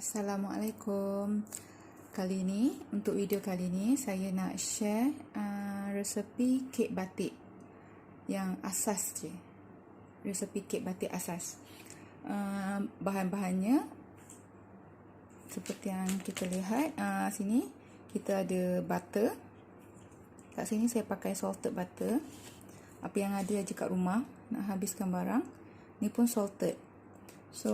Assalamualaikum. Kali ini, untuk video kali ini, saya nak share resepi kek batik yang asas je. Resepi kek batik asas. Bahan-bahannya seperti yang kita lihat. Sini kita ada butter. Kat sini saya pakai salted butter. Apa yang ada je kat rumah, nak habiskan barang. Ni pun salted. So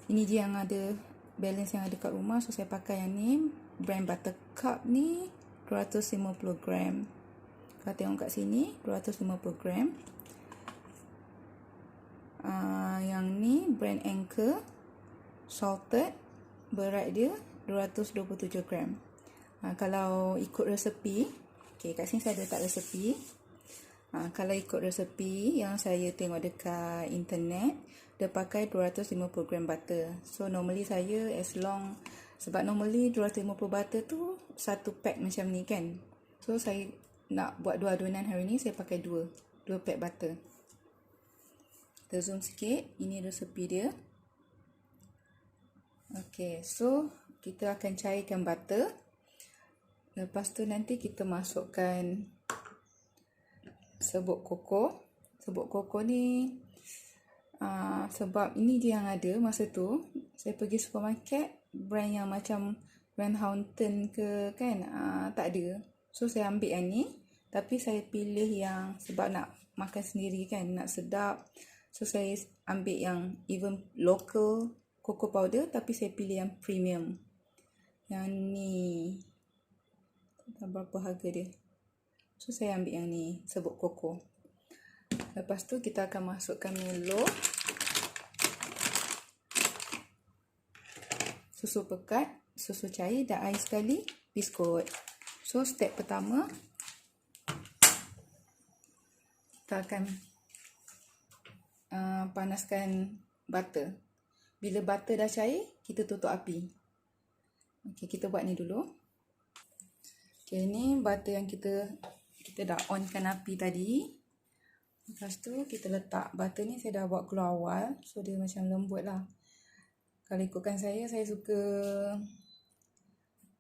ini je yang ada, balance yang ada kat rumah. So saya pakai yang ni, brand Buttercup ni 250 gram. Kalau tengok kat sini 250 gram. Yang ni brand Anchor, salted, berat dia 227 gram. Kalau ikut resepi, okay, kat sini saya letak resepi. Kalau ikut resepi yang saya tengok dekat internet, dia pakai 250 gram butter. So normally saya sebab normally 250 butter tu satu pack macam ni kan. So saya nak buat dua adunan hari ni, saya pakai dua pack butter. Kita zoom sikit, ini resepi dia. Okay, so kita akan cairkan butter. Lepas tu nanti kita masukkan serbuk koko. Serbuk koko ni sebab ini je yang ada masa tu. Saya pergi supermarket, brand yang macam Van Houten ke kan, tak ada. So saya ambil yang ni, tapi saya pilih yang, sebab nak makan sendiri kan, nak sedap. So saya ambil yang even local cocoa powder, tapi saya pilih yang premium. Yang ni tak berapa harga dia. So saya ambil yang ni, serbuk koko. Lepas tu kita akan masukkan Milo, susu pekat, susu cair dan air sekali, biskut. So step pertama, kita akan panaskan butter. Bila butter dah cair, kita tutup api. Okay, kita buat ni dulu. Okay, ni butter yang kita dah onkan api tadi. Lepas tu kita letak butter ni, saya dah buat keluar awal, so dia macam lembut lah. Kalau ikutkan saya suka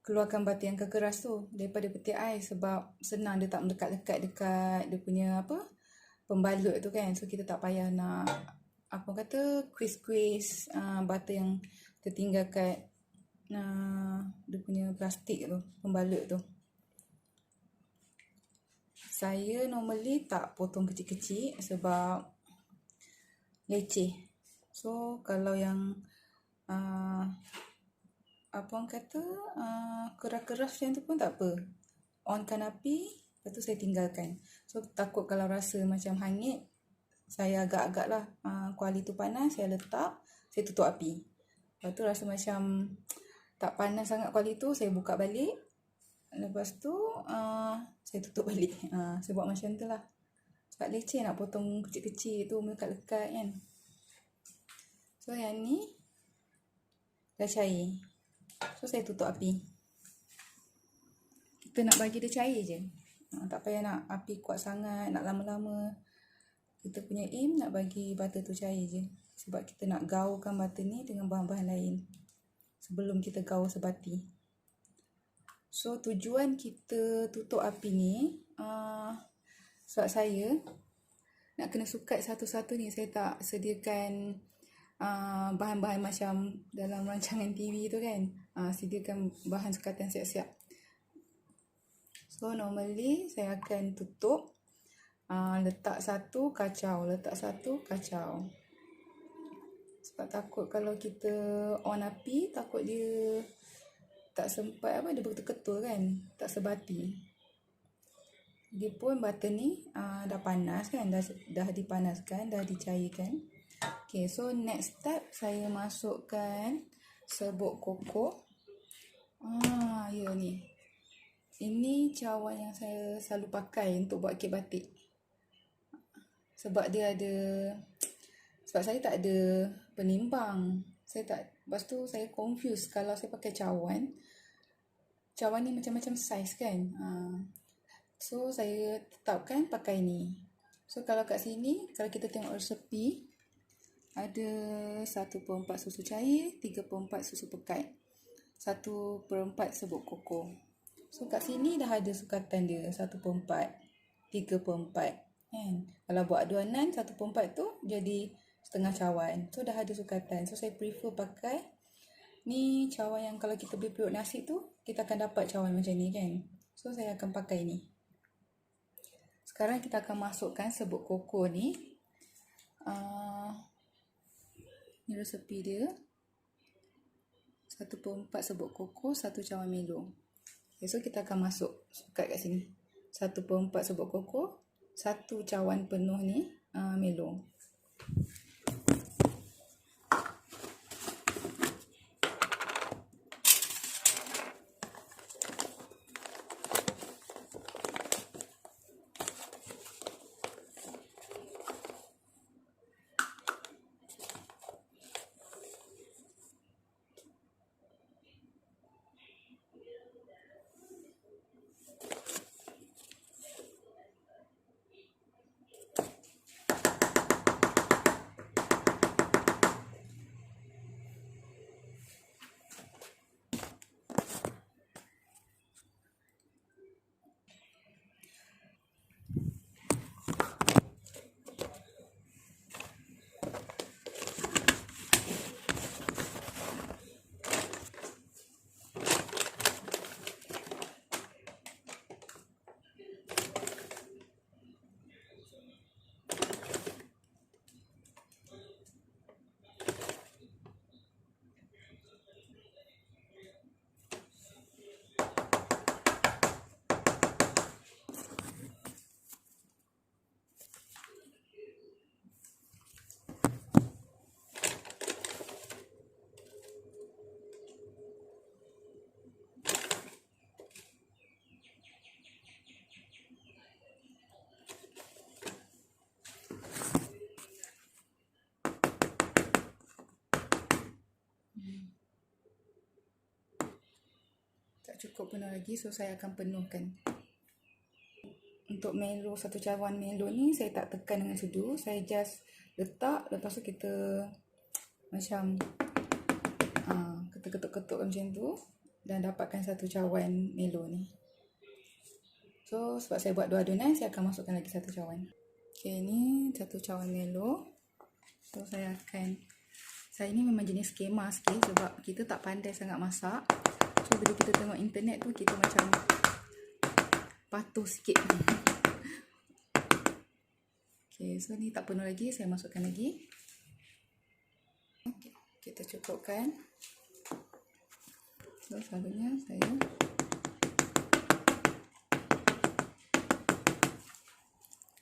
keluarkan butter yang keras tu daripada peti ais, sebab senang, dia tak mendekat-dekat dekat dia punya pembalut tu kan. So kita tak payah nak squeeze butter yang tertinggal kat dia punya plastik tu, pembalut tu. Saya normally tak potong kecil-kecil sebab leceh. So kalau yang keras-keras macam tu pun tak apa. Onkan api, lepas tu saya tinggalkan. So takut kalau rasa macam hangit, saya agak-agak lah, kuali tu panas, saya letak, saya tutup api. Lepas tu rasa macam tak panas sangat kuali tu, saya buka balik. Lepas tu saya tutup balik. Saya buat macam tu lah. Sebab leceh nak potong kecil-kecil tu, melekat-lekat kan. So yang ni dah cair. So saya tutup api. Kita nak bagi dia cair je. Tak payah nak api kuat sangat, nak lama-lama. Kita punya aim nak bagi butter tu cair je. Sebab kita nak gaulkan butter ni dengan bahan-bahan lain sebelum kita gaul sebati. So tujuan kita tutup api ni, sebab saya nak kena sukat satu-satu ni. Saya tak sediakan bahan-bahan macam dalam rancangan TV tu kan, sediakan bahan sukatan siap-siap. So normally saya akan tutup, letak satu kacau, letak satu kacau. Sebab takut kalau kita on api, takut dia tak sempat dia betul-betul kan, tak sebati. Dia pun butter ni dah panas kan, dah dipanaskan, dah dicairkan. Okay, so next step saya masukkan serbuk koko. Ya ni. Ini cawan yang saya selalu pakai untuk buat kek batik. Sebab dia ada, sebab saya tak ada penimbang. Lepas tu saya confuse kalau saya pakai cawan. Cawan ni macam-macam saiz kan. So saya tetapkan pakai ni. So kalau kat sini, kalau kita tengok resepi, ada 1/4 susu cair, 3/4 susu pekat, 1/4 serbuk koko. So kat sini dah ada sukatan dia 1/4, 3/4 kan. Kalau buat aduanan 1/4 tu jadi setengah cawan. So dah ada sukatan. So saya prefer pakai ni cawan yang kalau kita beli periuk nasi tu, kita akan dapat cawan macam ni kan. So saya akan pakai ni. Sekarang kita akan masukkan serbuk koko ni. Ni resepi dia. 1/4 serbuk koko, 1 cawan Milo. Okay, so kita akan masuk sukat kat sini. 1/4 serbuk koko, 1 cawan penuh ni Milo. Tak cukup penuh lagi, so saya akan penuhkan. Untuk Milo, 1 cawan Milo ni saya tak tekan dengan sedu, saya just letak, lepas tu kita macam ketuk-ketuk macam tu dan dapatkan 1 cawan Milo ni. So sebab saya buat 2 adunan, saya akan masukkan lagi 1 cawan. Okay, ni 1 cawan Milo. So saya ni memang jenis skema sikit sebab kita tak pandai sangat masak. So bila kita tengok internet tu, kita macam patuh sikit. Okay, so ni tak penuh lagi, saya masukkan lagi. Okay, kita cukupkan. So selalunya saya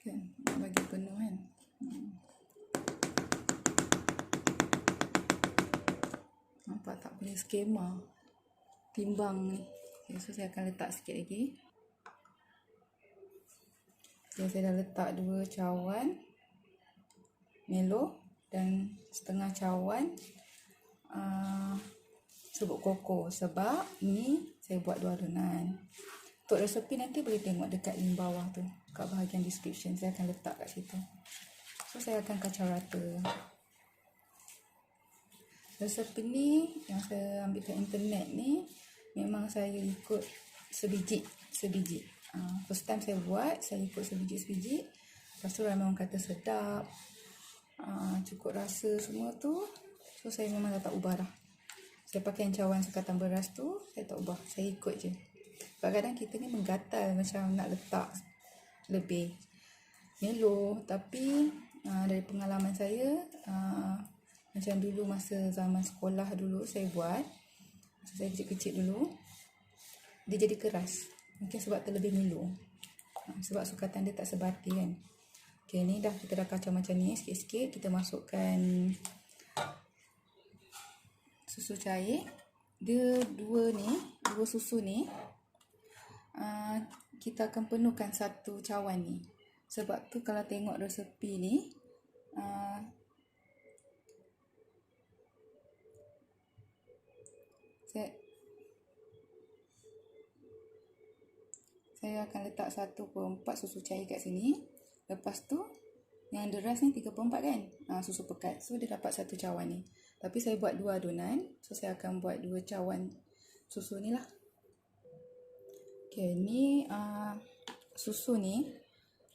nak bagi penuh kan. Nampak tak punya skema timbang ni. Okay, so saya akan letak sikit lagi. Okay, saya dah letak 2 cawan Milo dan setengah cawan serbuk koko sebab ni saya buat 2 adunan. Untuk resepi nanti boleh tengok dekat link bawah tu, kat bahagian description saya akan letak kat situ. So saya akan kacau rata. Resepi ni yang saya ambil kat internet ni memang saya ikut sebiji. First time saya buat, saya ikut sebiji. Lepas tu ramai orang kata sedap, cukup rasa semua tu. So saya memang dah tak ubah dah. Saya pakai yang cawan sukatan beras tu, saya tak ubah, saya ikut je. Kadang-kadang kita ni menggatal macam nak letak lebih Milo, tapi dari pengalaman saya, macam dulu masa zaman sekolah dulu saya buat, masa saya kecil-kecil dulu, dia jadi keras. Mungkin sebab terlebih Milo, sebab sukatan dia tak sebati kan. Okay, ni kita dah kacau macam ni sikit-sikit. Kita masukkan susu cair. Dia dua susu ni kita akan penuhkan 1 cawan ni. Sebab tu kalau tengok resepi ni, saya akan letak 1/4 susu cair kat sini. Lepas tu Yang deras ni 3/4 kan, susu pekat. So dia dapat 1 cawan ni. Tapi saya buat 2 adunan, so saya akan buat 2 cawan susu ni lah. Okay, ni susu ni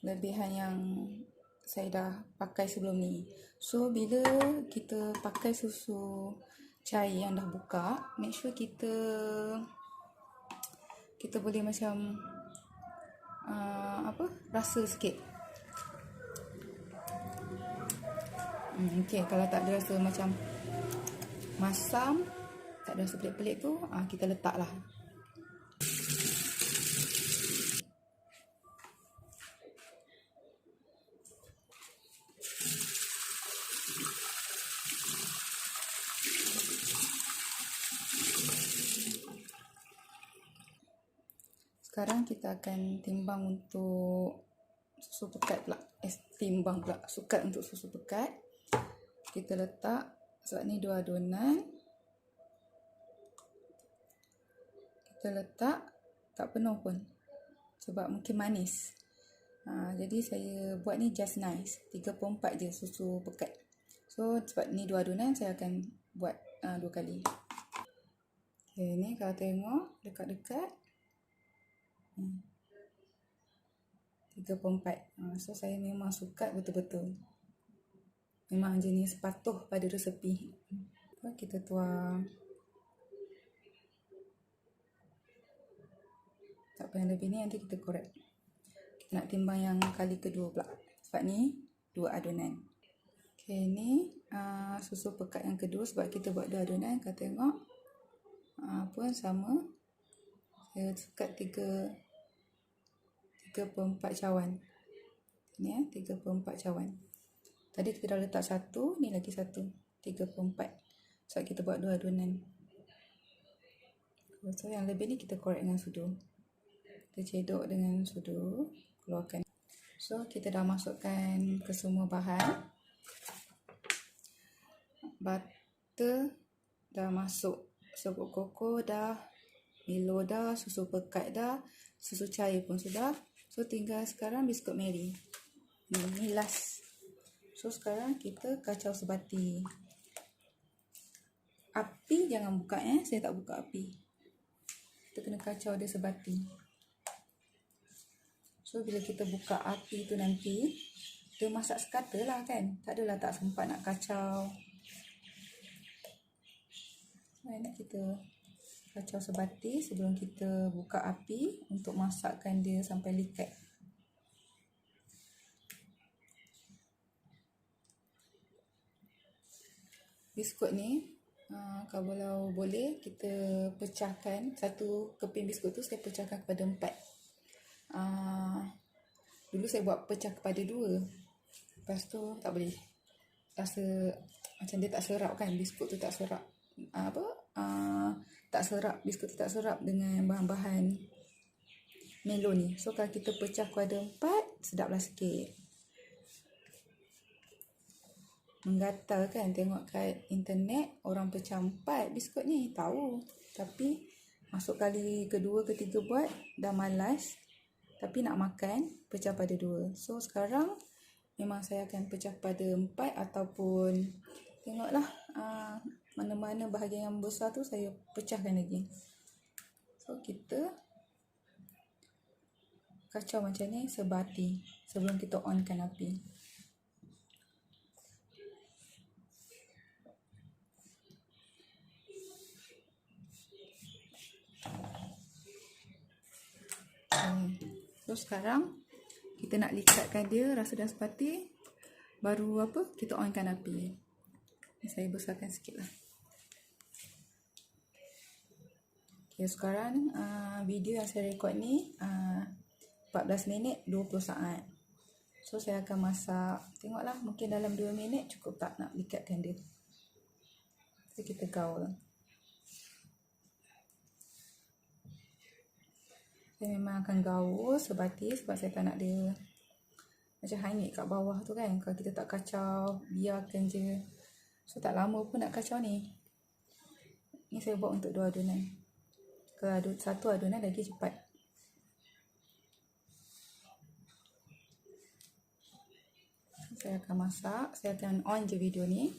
lebihan yang saya dah pakai sebelum ni. So bila kita pakai susu cair yang dah buka, make sure kita boleh macam rasa sikit. Okay, kalau tak ada rasa macam masam, tak ada rasa pelik-pelik tu, kita letaklah. Sekarang kita akan timbang untuk susu pekat pula. Timbang pula, sukat untuk susu pekat. Kita letak, sebab ni 2 adunan. Kita letak tak penuh pun, sebab mungkin manis. Jadi saya buat ni just nice, 3/4 je susu pekat. So sebab ni 2 adunan, saya akan buat 2 kali. Okay, ni kalau tengok dekat-dekat 3/4. So saya memang suka betul-betul. Memang jenis patuh pada resepi. Kita tuang. Tak payah lebih ni, nanti kita korek. Kita nak timbang yang kali kedua pula. Sebab ni 2 adunan. Okay, ni susu pekat yang kedua. Sebab kita buat 2 adunan. Kau tengok pun sama. Saya sukat 3/4 cawan. Ni 3/4 cawan. Tadi kita dah letak 1, ni lagi 1. 3/4. Sebab kita buat 2 adunan. So yang lebih ni kita korek dengan sudu. Kita cedok dengan sudu, keluarkan. So kita dah masukkan ke semua bahan. Butter dah masuk, serbuk koko dah, Milo dah, susu pekat dah, susu cair pun sudah. So tinggal sekarang biskut Mary. Ni last. So sekarang kita kacau sebati. Api jangan buka saya tak buka api. Kita kena kacau dia sebati. So bila kita buka api tu nanti, kita masak sekata lah kan. Tak adalah tak sempat nak kacau. So ini kita kacau sebati sebelum kita buka api untuk masakkan dia sampai likat. Biskut ni kalau boleh kita pecahkan, satu keping biskut tu saya pecahkan kepada 4. Dulu saya buat pecah kepada 2. Lepas tu tak boleh, rasa macam dia tak serap kan, biskut tu tak serap. Tak serap, biskut tu tak serap dengan bahan-bahan Milo ni. So kalau kita pecah kepada 4, sedaplah sikit. Menggatal kan, tengok kat internet orang pecah 4 biskut ni, tahu. Tapi masuk kali kedua, ketiga buat, dah malas. Tapi nak makan, pecah pada 2. So sekarang memang saya akan pecah pada 4 ataupun tengoklah mana-mana bahagian yang besar tu saya pecahkan lagi. So kita kacau macam ni sebati sebelum kita onkan api. So sekarang kita nak likatkan dia, rasa dah sepati, baru kita onkan api. Saya besarkan sikit lah. Okay, sekarang video yang saya rekod ni 14 minit 20 saat. So saya akan masak, tengoklah mungkin dalam 2 minit cukup tak nak likatkan dia. So kita gaul. Saya memang akan gaul sebati sebab saya tak nak dia macam hanyut kat bawah tu kan. Kalau kita tak kacau, biarkan je. So tak lama pun nak kacau ni. Ni saya buat untuk 2 adunan. Kalau 1 adunan lagi cepat. Saya akan masak. Saya akan on je video ni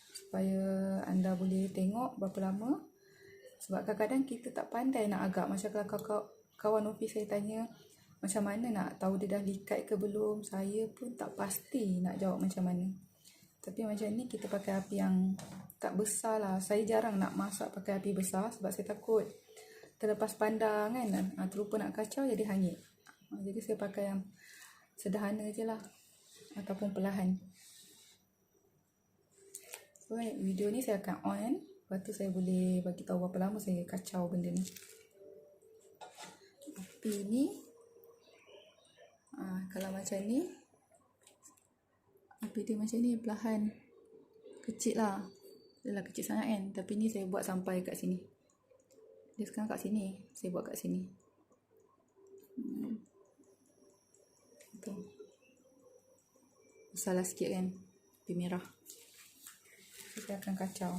supaya anda boleh tengok berapa lama. Sebab kadang-kadang kita tak pandai nak agak. Macam kalau kawan ofis saya tanya macam mana nak tahu dia dah likat ke belum, saya pun tak pasti nak jawab macam mana. Tapi macam ni kita pakai api yang tak besar lah. Saya jarang nak masak pakai api besar sebab saya takut terlepas pandang kan, terlupa nak kacau jadi hanyut. Jadi saya pakai yang sederhana je lah ataupun perlahan. So video ni saya akan on, lepas tu saya boleh bagi tahu berapa lama saya kacau benda ni. Api ni kalau macam ni, api dia macam ni perlahan, kecil lah. Dia lah kecil sangat kan, tapi ni saya buat sampai kat sini. Dia sekarang kat sini, saya buat kat sini. Tu salah sikit kan, api merah. Saya akan kacau.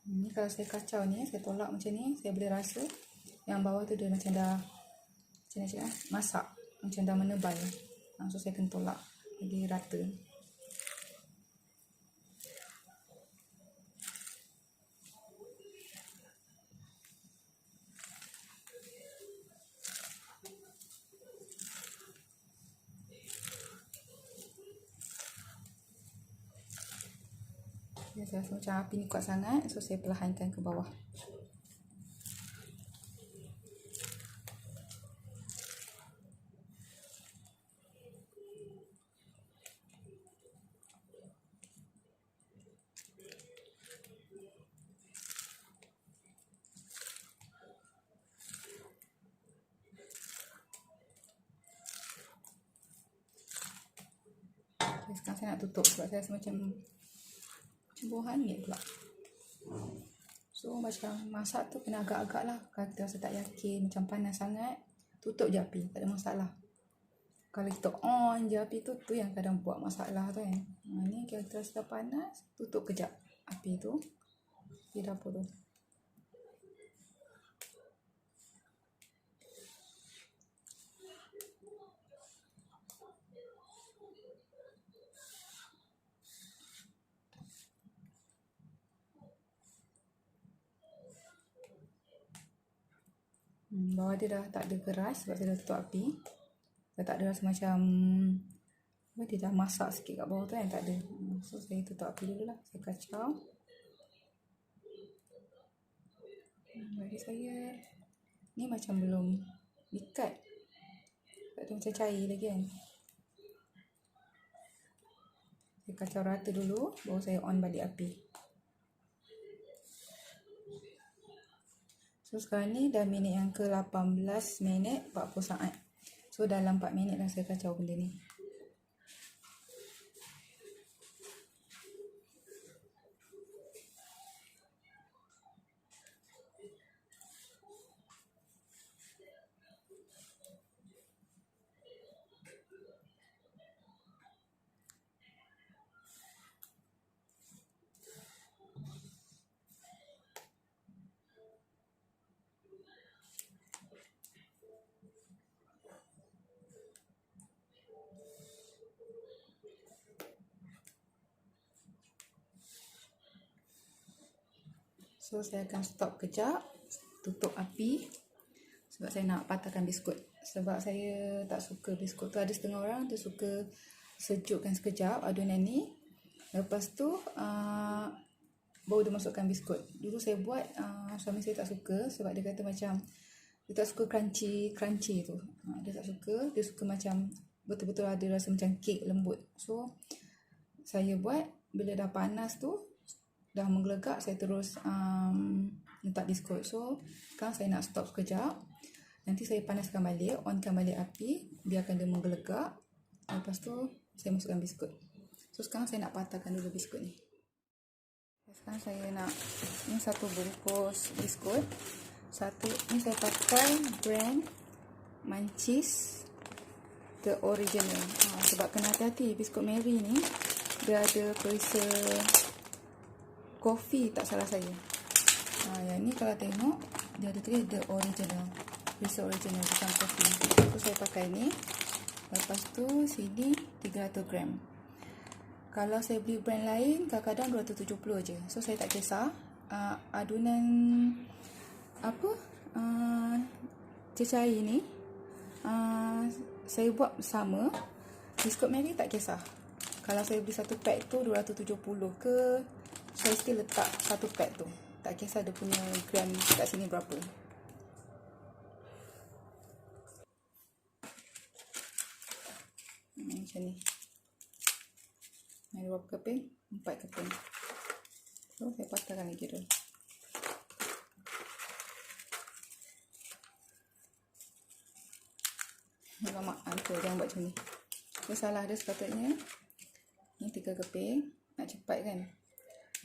Ni kalau saya kacau ni, saya tolak macam ni, saya boleh rasa yang bawah tu dia macam dah masak, macam dah menebal. So saya akan tolak jadi rata. Saya rasa macam api ni kuat sangat, so saya perlahankan ke bawah. Sekarang saya nak tutup sebab saya rasa macam bau hanyut pula. So macam masak tu kena agak-agak lah. Kalau kita rasa tak yakin, macam panas sangat, tutup je api, tak ada masalah. Kalau kita on je api tu yang kadang buat masalah tu kan. Ni kalau kita rasa dah panas, tutup kejap api tu di dapur tu. Bawah dia dah tak ada keras sebab saya dah tutup api. Dah tak ada rasa macam dia dah masak sikit kat bawah tu kan, tak ada. So saya tutup api dulu lah, saya kacau. Bagi saya ni macam belum ikat, tak ada macam cair lagi kan. Saya kacau rata dulu, baru saya on balik api. So sekarang ni dah minit yang ke 18 minit 40 saat. So dalam 4 minit dah saya kacau benda ni. So saya akan stop kejap, tutup api sebab saya nak patahkan biskut. Sebab saya tak suka biskut tu, ada setengah orang tu suka sejukkan sekejap adunan ni, lepas tu baru dia masukkan biskut. Dulu saya buat, suami saya tak suka sebab dia kata macam dia tak suka crunchy tu. Dia tak suka, dia suka macam betul-betul ada rasa macam kek lembut. So saya buat, bila dah panas tu dah menggelegak, saya terus letak biskut. So sekarang saya nak stop sekejap, Nanti saya panaskan balik, onkan balik api, biarkan dia menggelegak. Lepas tu saya masukkan biskut. So sekarang saya nak patahkan dulu biskut ni. Sekarang saya nak, ni satu bungkus biskut. Satu ni saya pakai brand Munchies The Original. Sebab kena hati-hati, biskut Mary ni dia ada perisa kopi tak salah saya. Yang ni kalau tengok dia ada tulis The Original, perisa original, bukan kopi. So saya pakai ni. Lepas tu sini 300 gram. Kalau saya beli brand lain kadang-kadang 270 je. So saya tak kisah. Adunan apa cecair ni saya buat sama. Biskut Mary tak kisah. Kalau saya beli satu pack tu 270 ke, saya still letak satu pack tu. Tak kisah dia punya gram kat sini berapa. Macam ni. Ada berapa keping? 4 keping. So saya patahkan lagi dulu. Lama jangan buat macam ni. Salah dia sepatutnya ni 3 keping. Nak cepat kan,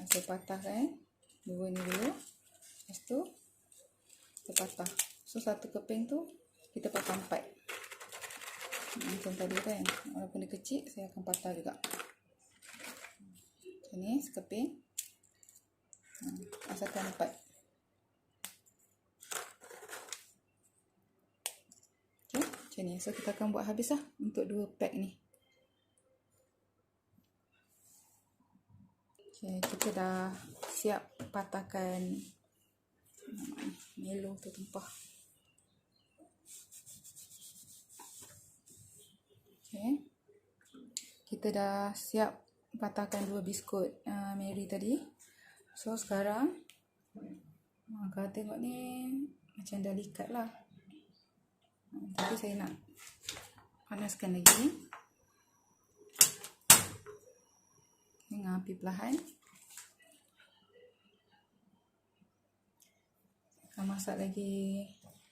saya patahkan dua ni dulu. Lepas tu kita patah. So satu keping tu kita patah 4. Macam tadi kan, walaupun dia kecil saya akan patah juga. Macam ni sekeping, asalkan 4. Okay, macam ni. So kita akan buat habis lah untuk 2 pack ni. Okay, kita dah siap patahkan Milo tu tumpah. Okay, kita dah siap patahkan 2 biskut Mary tadi. So sekarang kalau tengok ni macam dah likat lah. Tapi saya nak panaskan lagi dengan api perlahan. Akan masak lagi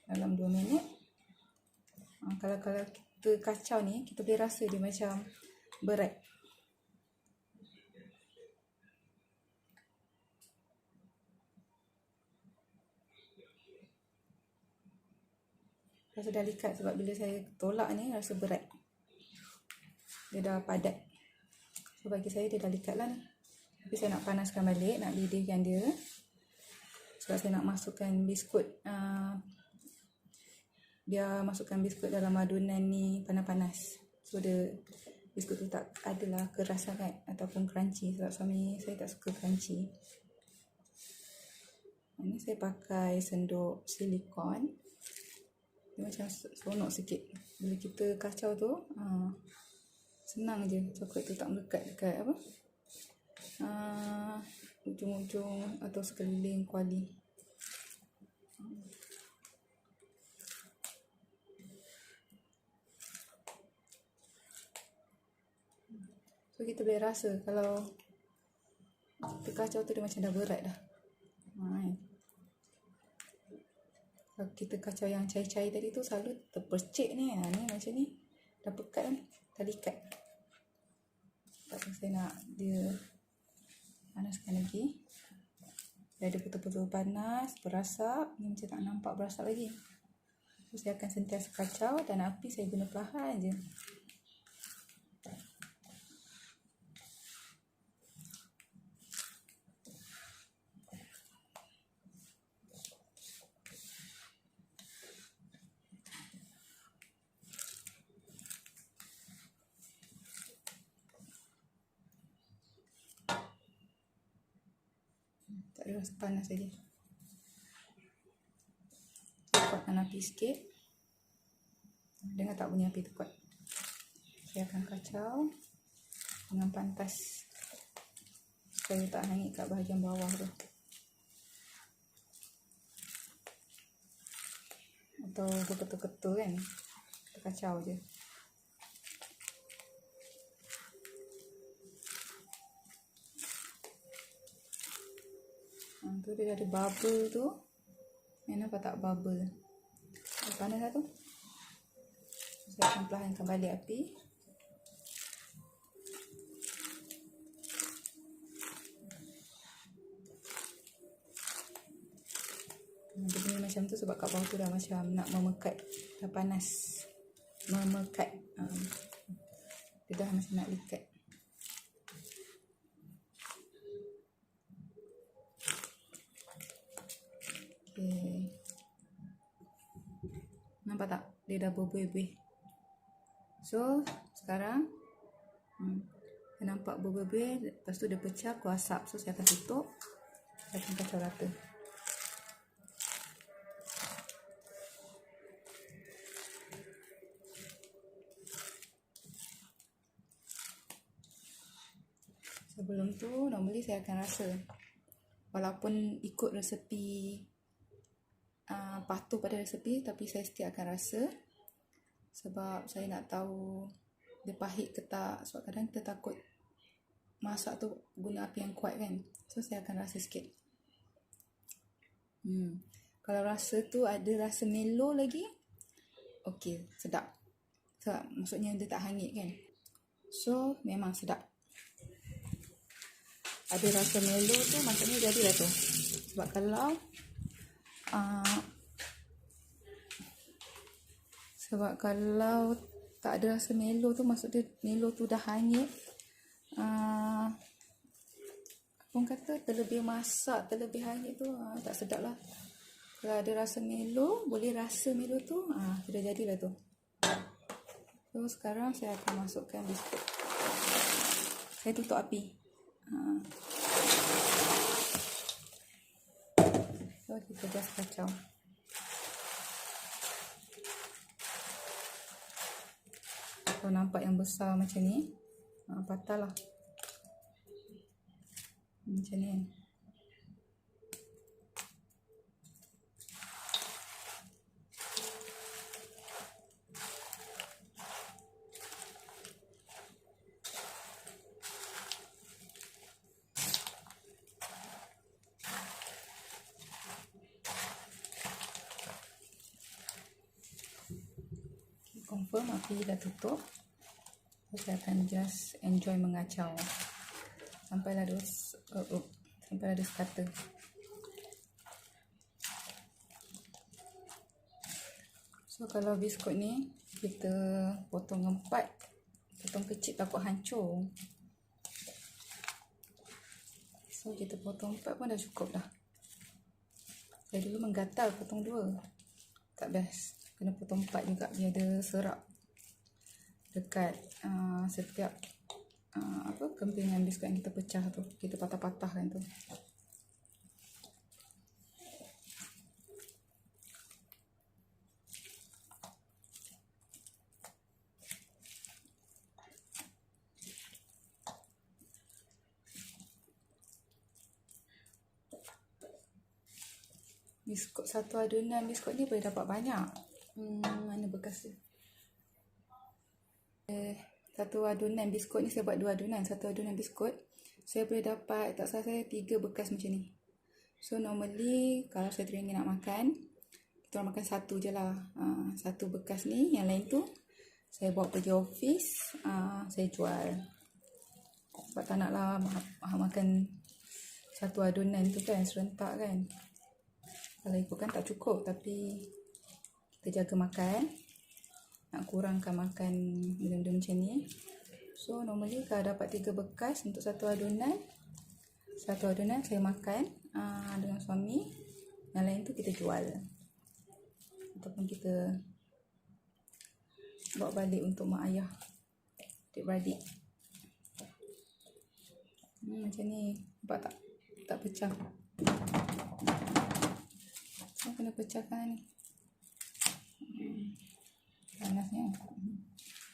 dalam 2 minit. Kalau kita kacau ni, kita boleh rasa dia macam berat. Rasa dah likat sebab bila saya tolak ni rasa berat. Dia dah padat. So bagi saya dia dah likat lah ni. Tapi saya nak panaskan balik, nak lidihkan dia. Sebab saya nak masukkan biskut. Dia masukkan biskut dalam adunan ni panas-panas. So dia biskut tu tak adalah keras sangat ataupun crunchy. Sebab suami saya tak suka crunchy. Ini saya pakai sendok silikon. Dia macam seronok sikit. Bila kita kacau tu senang je. Coklat tu tak melekat dekat apa ujung-ujung atau sekeliling kuali. So kita boleh rasa kalau kita kacau tu dia macam dah berat dah. Kalau kita kacau yang cair-cair tadi tu selalu terpercik ni. Ni macam ni dah pekat kan, dah likat. Sebab tu saya nak dia panaskan lagi. Dia ada betul-betul panas, berasap. Ni macam tak nampak berasap lagi. So saya akan sentiasa kacau dan api saya guna perlahan je. Tak ada rasa panas saja. Kuatkan api sikit. Dengar tak bunyi api tu kuat. Saya akan kacau dengan pantas supaya tak hangit kat bahagian bawah tu. Atau berketul-ketul kan. Kita kacau je. Tu dia ada bubble tu. Nampak tak bubble? panas dah tu. Saya akan perlahankan balik api. Dia bunyi macam tu sebab kat bawah tu dah macam nak memekat, dah panas, memekat. Dia dah macam nak likat. Okay. Nampak tak? Dia dah berbuih-buih. So, sekarang saya nampak berbuih-buih. Lepas tu dia pecah, keluar asap. So, saya akan tutup. Saya akan kacau rata. Sebelum tu, normally saya akan rasa. Walaupun ikut resepi, patuh pada resepi, tapi saya still akan rasa. Sebab saya nak tahu dia pahit ke tak. Sebab kadang kita takut masak tu guna api yang kuat kan. So, saya akan rasa sikit. Kalau rasa tu ada rasa melo lagi, okey, sedap. Sebab maksudnya dia tak hangit kan. So, memang sedap. Ada rasa melo tu maksudnya jadilah tu. Sebab kalau tak ada rasa melo tu, maksudnya melo tu dah hangit. Orang kata terlebih masak, terlebih hangit tu tak sedap lah. Kalau ada rasa melo, boleh rasa melo tu, sudah jadilah tu. So, sekarang saya akan masukkan biskut. Saya tutup api. So, kita just kacau. Kalau nampak yang besar macam ni, patahlah. Macam ni kan. Confirm api dah tutup. Saya akan just enjoy mengacau sampailah dia sekata. So, kalau biskut ni kita potong 4, potong kecil takut hancur. So, kita potong 4 pun dah cukup dah. Saya dulu menggatal potong 2. Tak best. Kena potong 4 juga biar ada serak dekat setiap kempingan biskut yang kita pecah tu, kita patah-patahkan tu. Biskut satu adunan biskut ni boleh dapat banyak. Mana bekas dia? Satu adunan biskut ni saya buat 2 adunan. Satu adunan biskut saya boleh dapat, tak salah saya, 3 bekas macam ni. So, normally kalau saya teringin nak makan, kita orang makan 1 je lah. 1 bekas ni, yang lain tu saya bawa pergi office, saya jual. Sebab tak nak lah makan 1 adunan tu kan, serentak kan. Kalau ikutkan tak cukup, tapi kita jaga makan, nak kurangkan makan benda-benda macam ni. So, normally kalau dapat 3 bekas untuk 1 adunan saya makan dengan suami, yang lain tu kita jual ataupun kita bawa balik untuk mak ayah, adik-beradik. Macam ni, nampak tak? Tak pecah. So, kena pecahkan ni. Panasnya.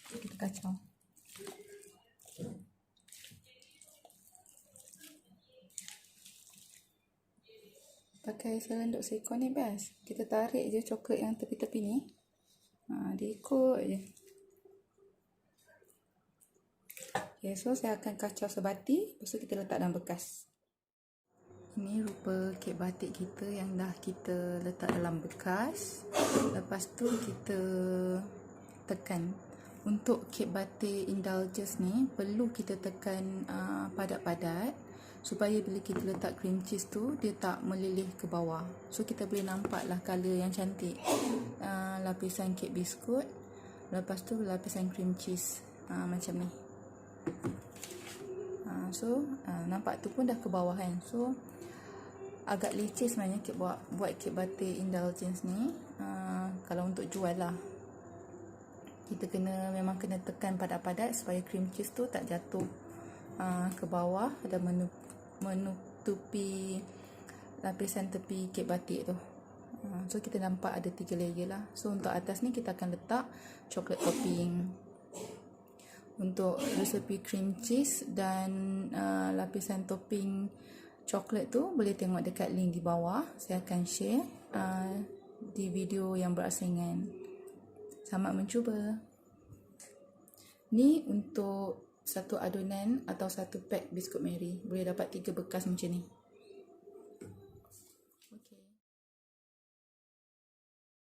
Kita kacau. Pakai selendok silikon ni best. Kita tarik je coklat yang tepi-tepi ni. Dia ikut je. Okay, so saya akan kacau sebati. Lepas tu kita letak dalam bekas. Ini rupa kek batik kita yang dah kita letak dalam bekas. Lepas tu kita tekan. Untuk kek batik indulgence ni perlu kita tekan padat-padat supaya bila kita letak cream cheese tu dia tak meleleh ke bawah. So kita boleh nampak lah colour yang cantik. Lapisan kek biskut, lepas tu lapisan cream cheese macam ni. Nampak tu pun dah ke bawah kan. So agak leceh sebenarnya buat kek batik indulgence ni. Kalau untuk jual lah, kita memang kena tekan padat-padat supaya cream cheese tu tak jatuh ke bawah dan menutupi lapisan tepi kek batik tu. So kita nampak ada 3 layer lah. So untuk atas ni kita akan letak chocolate topping. Untuk resepi cream cheese dan lapisan topping coklat tu boleh tengok dekat link di bawah. Saya akan share di video yang berasingan. Selamat mencuba. Ni untuk satu adunan atau satu pack biskut Mary. Boleh dapat 3 bekas macam ni.